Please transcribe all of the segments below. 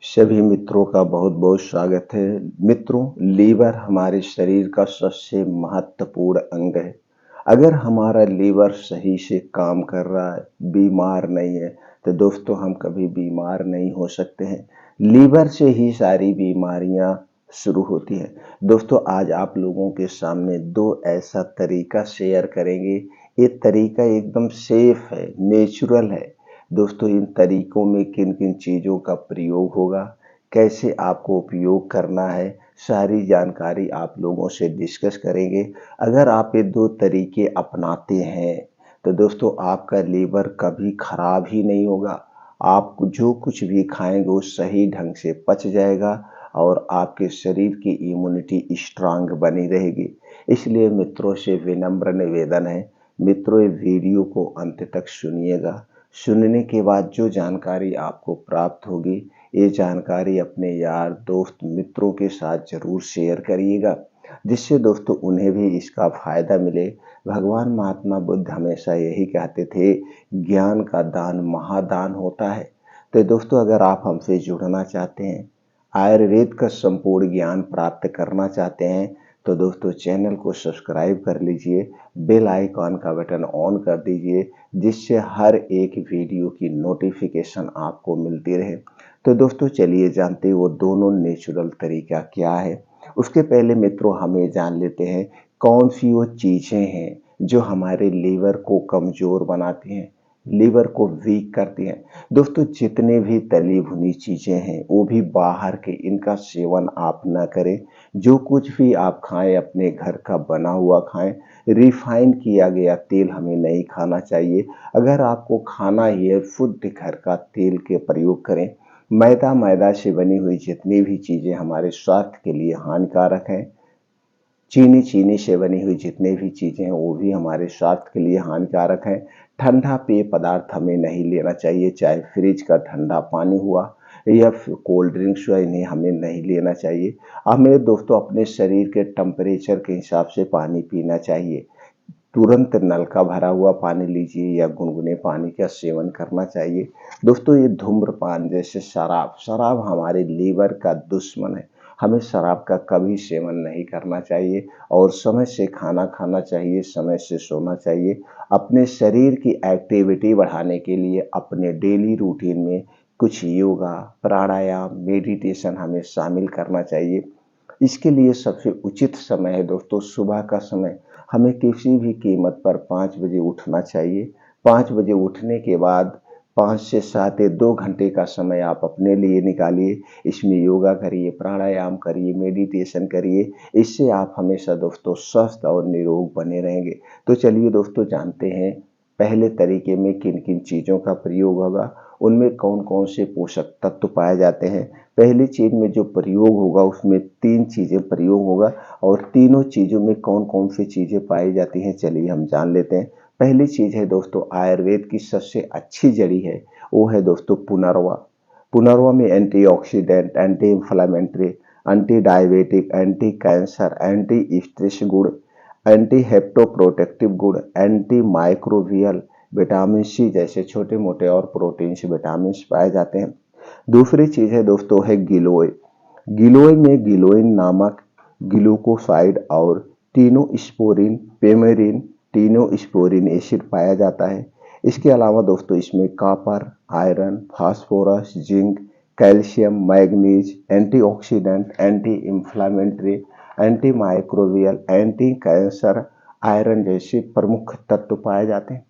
सभी मित्रों का बहुत बहुत स्वागत है। मित्रों, लीवर हमारे शरीर का सबसे महत्वपूर्ण अंग है। अगर हमारा लीवर सही से काम कर रहा है, बीमार नहीं है, तो दोस्तों हम कभी बीमार नहीं हो सकते हैं। लीवर से ही सारी बीमारियां शुरू होती हैं। दोस्तों, आज आप लोगों के सामने दो ऐसा तरीका शेयर करेंगे। ये तरीका एकदम सेफ है, नेचुरल है। दोस्तों, इन तरीकों में किन किन चीज़ों का प्रयोग होगा, कैसे आपको उपयोग करना है, सारी जानकारी आप लोगों से डिस्कस करेंगे। अगर आप ये दो तरीके अपनाते हैं तो दोस्तों आपका लीवर कभी खराब ही नहीं होगा। आप जो कुछ भी खाएंगे वो सही ढंग से पच जाएगा और आपके शरीर की इम्यूनिटी स्ट्रांग बनी रहेगी। इसलिए मित्रों से विनम्र निवेदन है, मित्रों ये वीडियो को अंत तक सुनिएगा। सुनने के बाद जो जानकारी आपको प्राप्त होगी, ये जानकारी अपने यार दोस्त मित्रों के साथ जरूर शेयर करिएगा, जिससे दोस्तों उन्हें भी इसका फायदा मिले। भगवान महात्मा बुद्ध हमेशा यही कहते थे, ज्ञान का दान महादान होता है। तो दोस्तों, अगर आप हमसे जुड़ना चाहते हैं, आयुर्वेद का संपूर्ण ज्ञान प्राप्त करना चाहते हैं, तो दोस्तों चैनल को सब्सक्राइब कर लीजिए, बेल आइकॉन का बटन ऑन कर दीजिए, जिससे हर एक वीडियो की नोटिफिकेशन आपको मिलती रहे। तो दोस्तों चलिए जानते हैं वो दोनों नेचुरल तरीका क्या है। उसके पहले मित्रों हमें जान लेते हैं कौन सी वो चीज़ें हैं जो हमारे लीवर को कमज़ोर बनाती हैं, लीवर को वीक करती हैं। दोस्तों, जितने भी तली भुनी चीज़ें हैं वो भी बाहर के, इनका सेवन आप ना करें। जो कुछ भी आप खाएं अपने घर का बना हुआ खाएं। रिफाइन किया गया तेल हमें नहीं खाना चाहिए। अगर आपको खाना ही है, शुद्ध घर का तेल के प्रयोग करें। मैदा से बनी हुई जितनी भी चीज़ें हमारे स्वास्थ्य के लिए हानिकारक हैं, चीनी से बनी हुई जितनी भी चीज़ें हैं वो भी हमारे स्वास्थ्य के लिए हानिकारक हैं। ठंडा पेय पदार्थ हमें नहीं लेना चाहिए, चाहे फ्रिज का ठंडा पानी हुआ या फिर कोल्ड ड्रिंक्स हुआ, इन्हें हमें नहीं लेना चाहिए। हमें दोस्तों अपने शरीर के टेम्परेचर के हिसाब से पानी पीना चाहिए। तुरंत नल का भरा हुआ पानी लीजिए या गुनगुने पानी का सेवन करना चाहिए। दोस्तों, ये धूम्रपान जैसे शराब हमारे लीवर का दुश्मन है। हमें शराब का कभी सेवन नहीं करना चाहिए और समय से खाना खाना चाहिए, समय से सोना चाहिए। अपने शरीर की एक्टिविटी बढ़ाने के लिए अपने डेली रूटीन में कुछ योगा, प्राणायाम, मेडिटेशन हमें शामिल करना चाहिए। इसके लिए सबसे उचित समय है दोस्तों सुबह का समय। हमें किसी भी कीमत पर 5 बजे उठना चाहिए। 5 बजे उठने के बाद 5 से 7 या 2 घंटे का समय आप अपने लिए निकालिए। इसमें योगा करिए, प्राणायाम करिए, मेडिटेशन करिए। इससे आप हमेशा दोस्तों स्वस्थ और निरोग बने रहेंगे। तो चलिए दोस्तों जानते हैं पहले तरीके में किन किन चीज़ों का प्रयोग होगा, उनमें कौन कौन से पोषक तत्व पाए जाते हैं। पहली चीज में जो प्रयोग होगा उसमें 3 चीजें प्रयोग होगा और तीनों चीजों में कौन कौन सी चीजें पाई जाती हैं चलिए हम जान लेते हैं। पहली चीज है दोस्तों, आयुर्वेद की सबसे अच्छी जड़ी है, वो है दोस्तों पुनर्वा। पुनर्वा में antioxidant, anti inflammatory, anti diabetic, anti cancer, anti stress गुण, एंटी हेप्टोप्रोटेक्टिव गुण, एंटी माइक्रोबियल, विटामिन सी जैसे छोटे मोटे और प्रोटीन से विटामिन पाए जाते हैं। दूसरी चीज है दोस्तों है गिलोय। गिलोय में गिलोइन नामक ग्लूकोसाइड और टीनोस्पोरिन, पेमेरिन, टीनोस्पोरिन एसिड पाया जाता है। इसके अलावा दोस्तों इसमें copper, iron, phosphorus, zinc, calcium, manganese, antioxidant, anti inflammatory, anti microbial, anti cancer, iron जैसे प्रमुख तत्व पाए जाते हैं।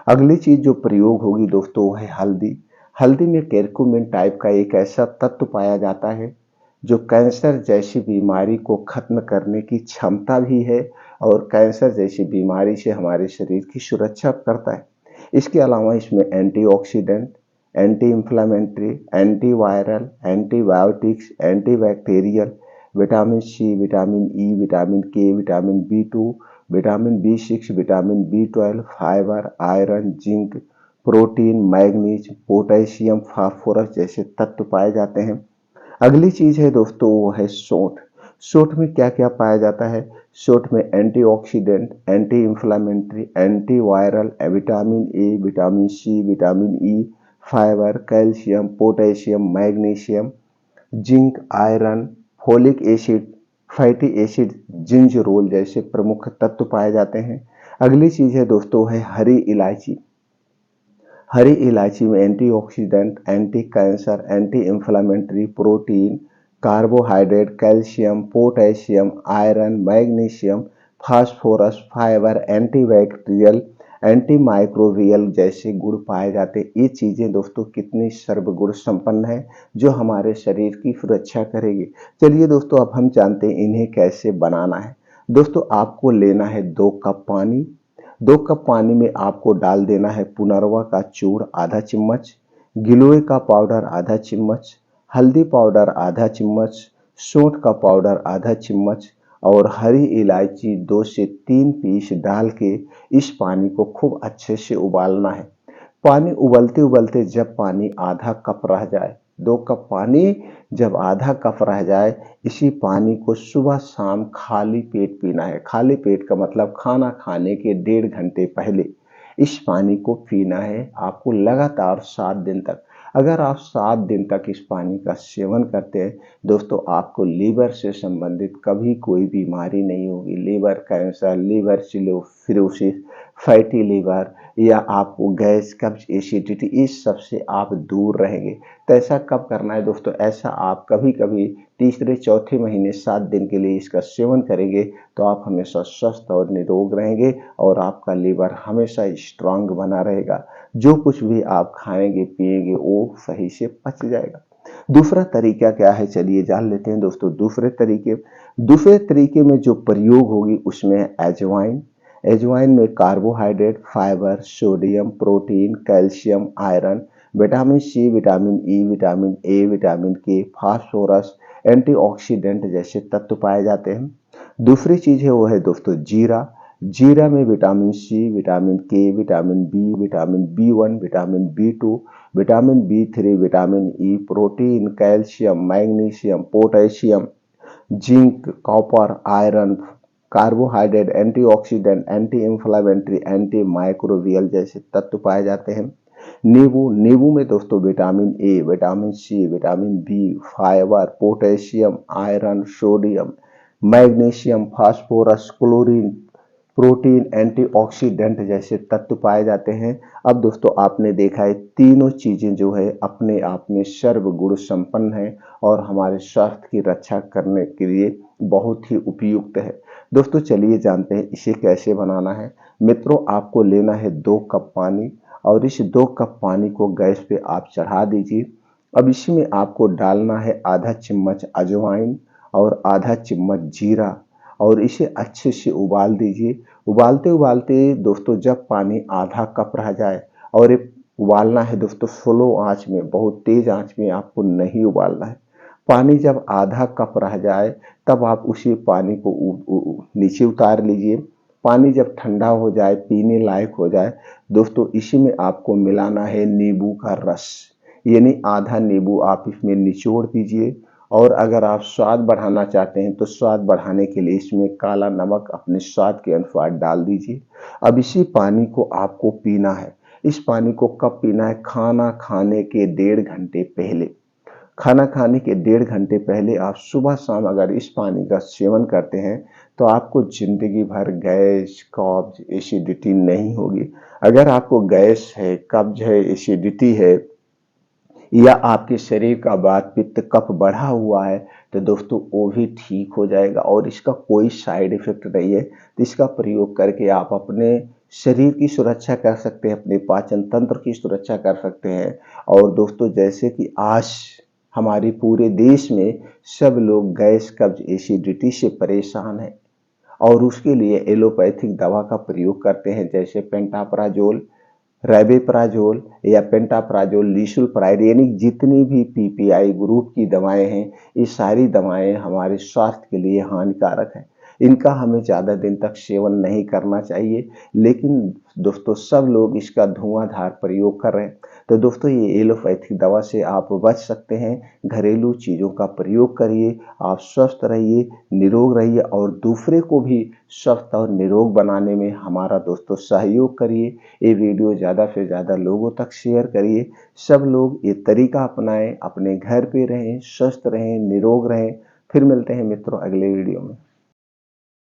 अगली चीज जो प्रयोग होगी दोस्तों वो है हल्दी। हल्दी में केरकुमिन टाइप का एक ऐसा तत्व पाया जाता है जो कैंसर जैसी बीमारी को खत्म करने की क्षमता भी है और कैंसर जैसी बीमारी से हमारे शरीर की सुरक्षा करता है। इसके अलावा इसमें antioxidant, anti inflammatory, anti viral, antibiotics, antibacterial, vitamin C, vitamin E, vitamin K, vitamin B 2, vitamin B 6, vitamin B 12, fibre, iron, zinc, protein, manganese, potassium, phosphorus जैसे तत्व पाए जाते हैं। अगली चीज है दोस्तों वो है सोंठ। सोंठ में क्या क्या पाया जाता है? सोंठ में antioxidant, anti inflammatory, anti viral, vitamin A, vitamin C, vitamin E, fibre, calcium, potassium, magnesium, zinc, iron, folic acid, fatty acid, gingerol जैसे प्रमुख तत्व पाए जाते हैं। अगली चीज है दोस्तों है हरी इलायची। हरी इलायची में antioxidant, anti cancer, anti inflammatory, protein, carbohydrate, calcium, potassium, iron, magnesium, phosphorus, fibre, antibacterial, anti microbial जैसे गुण पाए जाते हैं। ये चीजें दोस्तों कितनी सर्वगुण संपन्न है जो हमारे शरीर की सुरक्षा करेगी। चलिए दोस्तों अब हम जानते हैं इन्हें कैसे बनाना है। दोस्तों आपको लेना है 2 कप पानी। 2 कप पानी में आपको डाल देना है पुनर्वा का चूर्ण आधा चम्मच, गिलोय का पाउडर आधा चम्मच, हल्दी पाउडर आधा चम्मच, सौंठ का पाउडर आधा चम्मच और हरी इलायची 2 से 3 पीस डाल के इस पानी को खूब अच्छे से उबालना है। पानी उबलते उबलते जब पानी आधा कप रह जाए, 2 कप पानी जब आधा कप रह जाए, इसी पानी को सुबह शाम खाली पेट पीना है। खाली पेट का मतलब खाना खाने के 1.5 घंटे पहले इस पानी को पीना है आपको लगातार 7 दिन तक। अगर आप 7 दिन तक इस पानी का सेवन करते हैं दोस्तों, आपको लीवर से संबंधित कभी कोई बीमारी नहीं होगी। Liver cancer, liver cirrhosis, fatty liver या आपको गैस, कब्ज, एसिडिटी इस सब से आप दूर रहेंगे। तो ऐसा कब करना है दोस्तों? ऐसा आप कभी कभी तीसरे चौथे महीने 7 दिन के लिए इसका सेवन करेंगे तो आप हमेशा स्वस्थ और निरोग रहेंगे और आपका लीवर हमेशा स्ट्रांग बना रहेगा। जो कुछ भी आप खाएंगे पिएंगे वो सही से पच जाएगा। दूसरा तरीका क्या है, चलिए जान लेते हैं दोस्तों। दूसरे तरीके में जो प्रयोग होगी उसमें है अजवाइन। अजवाइन में carbohydrate, fibre, sodium, protein, calcium, iron, vitamin C, vitamin E, vitamin A, vitamin K, phosphorus, antioxidant जैसे तत्व पाए जाते हैं। दूसरी चीज है वो है दोस्तों जीरा। जीरा में vitamin C, vitamin K, vitamin B, vitamin B 1, vitamin B 2, vitamin B 3, vitamin E, protein, calcium, magnesium, potassium, zinc, copper, iron, carbohydrate, antioxidant, anti inflammatory, anti microbial जैसे तत्व पाए जाते हैं। नींबू में दोस्तों vitamin A, vitamin C, vitamin B, fibre, potassium, iron, sodium, magnesium, phosphorus, chlorine, protein, antioxidant जैसे तत्व पाए जाते हैं। अब दोस्तों आपने देखा है तीनों चीजें जो है अपने आप में सर्वगुण संपन्न है और हमारे स्वास्थ्य की रक्षा करने के लिए बहुत ही उपयुक्त है। दोस्तों चलिए जानते हैं इसे कैसे बनाना है। मित्रों आपको लेना है 2 कप पानी और इस 2 कप पानी को गैस पे आप चढ़ा दीजिए। अब इसमें आपको डालना है आधा चम्मच अजवाइन और आधा चम्मच जीरा और इसे अच्छे से उबाल दीजिए। उबालते उबालते दोस्तों जब पानी आधा कप रह जाए, और ये उबालना है दोस्तों स्लो आंच में, बहुत तेज आंच में आपको नहीं उबालना है। पानी जब आधा कप रह जाए तब आप उसी पानी को नीचे उतार लीजिए। पानी जब ठंडा हो जाए, पीने लायक हो जाए दोस्तों, इसी में आपको मिलाना है नींबू का रस, यानी आधा नींबू आप इसमें निचोड़ दीजिए। और अगर आप स्वाद बढ़ाना चाहते हैं तो स्वाद बढ़ाने के लिए इसमें काला नमक अपने स्वाद के अनुसार डाल दीजिए। अब इसी पानी को आपको पीना है। इस पानी को कब पीना है? खाना खाने के 1.5 घंटे पहले। खाना खाने के 1.5 घंटे पहले आप सुबह शाम अगर इस पानी का सेवन करते हैं तो आपको जिंदगी भर गैस, कब्ज, एसिडिटी नहीं होगी। अगर आपको गैस है, कब्ज है, एसिडिटी है या आपके शरीर का वात पित्त कफ बढ़ा हुआ है तो दोस्तों वो भी ठीक हो जाएगा और इसका कोई साइड इफेक्ट नहीं है। तो इसका प्रयोग करके आप अपने शरीर की सुरक्षा कर सकते हैं, अपने पाचन तंत्र की सुरक्षा कर सकते हैं। और दोस्तों जैसे कि आज हमारे पूरे देश में सब लोग गैस, कब्ज, एसिडिटी से परेशान हैं और उसके लिए एलोपैथिक दवा का प्रयोग करते हैं, जैसे पेंटाप्राजोल, रेबेप्राजोल या पेंटाप्राजोल, लिसुल्फ्राइड, यानी जितनी भी पीपीआई ग्रुप की दवाएं हैं ये सारी दवाएं हमारे स्वास्थ्य के लिए हानिकारक है। इनका हमें ज़्यादा दिन तक सेवन नहीं करना चाहिए, लेकिन दोस्तों सब लोग इसका धुआंधार प्रयोग कर रहे हैं। तो दोस्तों ये एलोपैथिक दवा से आप बच सकते हैं। घरेलू चीज़ों का प्रयोग करिए, आप स्वस्थ रहिए, निरोग रहिए और दूसरे को भी स्वस्थ और निरोग बनाने में हमारा दोस्तों सहयोग करिए। ये वीडियो ज़्यादा से ज़्यादा लोगों तक शेयर करिए। सब लोग ये तरीका अपनाएं, अपने घर पे रहें, स्वस्थ रहें, निरोग रहें। फिर मिलते हैं मित्रों अगले वीडियो में।